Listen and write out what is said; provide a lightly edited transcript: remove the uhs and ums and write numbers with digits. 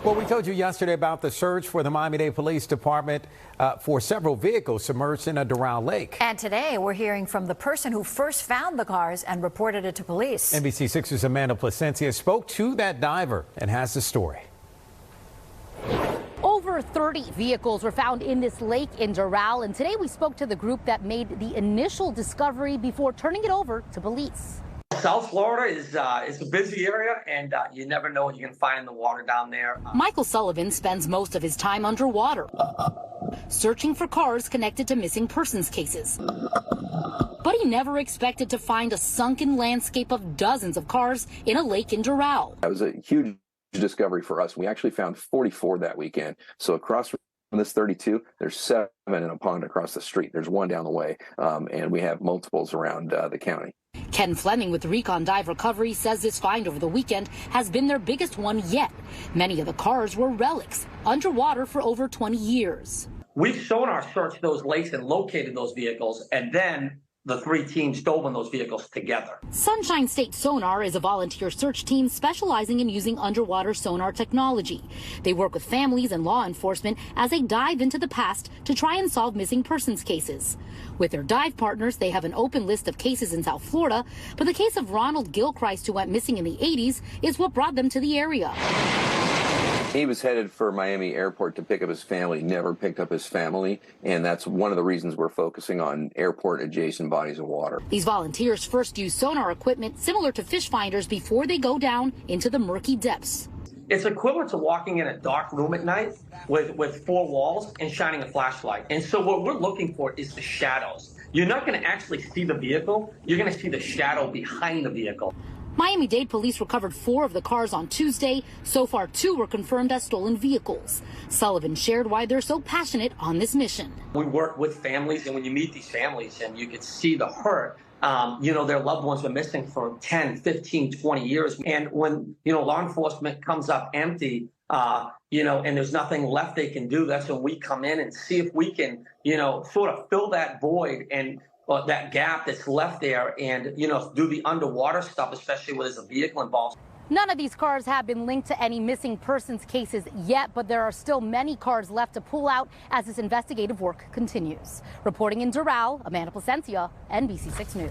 Well, we told you yesterday about the search for the Miami-Dade Police Department for several vehicles submerged in a Doral lake. And today we're hearing from the person who first found the cars and reported it to police. NBC6's Plasencia spoke to that diver and has the story. Over 30 vehicles were found in this lake in Doral, and today we spoke to the group that made the initial discovery before turning it over to police. South Florida is a busy area, and you never know what you can find in the water down there. Michael Sullivan spends most of his time underwater, searching for cars connected to missing persons cases. But he never expected to find a sunken landscape of dozens of cars in a lake in Doral. That was a huge discovery for us. We actually found 44 that weekend. So across from this 32, there's 7 in a pond across the street. There's 1 down the way, and we have multiples around the county. Ken Fleming with Recon Dive Recovery says this find over the weekend has been their biggest one yet. Many of the cars were relics, underwater for over 20 years. We've shown our search those lakes and located those vehicles, and then the 3 teams dove on those vehicles together. Sunshine State Sonar is a volunteer search team specializing in using underwater sonar technology. They work with families and law enforcement as they dive into the past to try and solve missing persons cases. With their dive partners, they have an open list of cases in South Florida, but the case of Ronald Gilchrist, who went missing in the 80s, is what brought them to the area. He was headed for Miami Airport to pick up his family, never picked up his family, and that's one of the reasons we're focusing on airport-adjacent bodies of water. These volunteers first use sonar equipment similar to fish finders before they go down into the murky depths. It's equivalent to walking in a dark room at night with 4 walls and shining a flashlight. And so what we're looking for is the shadows. You're not going to actually see the vehicle. You're going to see the shadow behind the vehicle. Miami-Dade police recovered 4 of the cars on Tuesday. So far, 2 were confirmed as stolen vehicles. Sullivan shared why they're so passionate on this mission. We work with families, and when you meet these families and you can see the hurt, their loved ones were missing for 10, 15, 20 years. And when, law enforcement comes up empty, and there's nothing left they can do, that's when we come in and see if we can, sort of fill that void and that gap that's left there and, do the underwater stuff, especially when there's a vehicle involved. None of these cars have been linked to any missing persons cases yet, but there are still many cars left to pull out as this investigative work continues. Reporting in Doral, Plasencia, NBC6 News.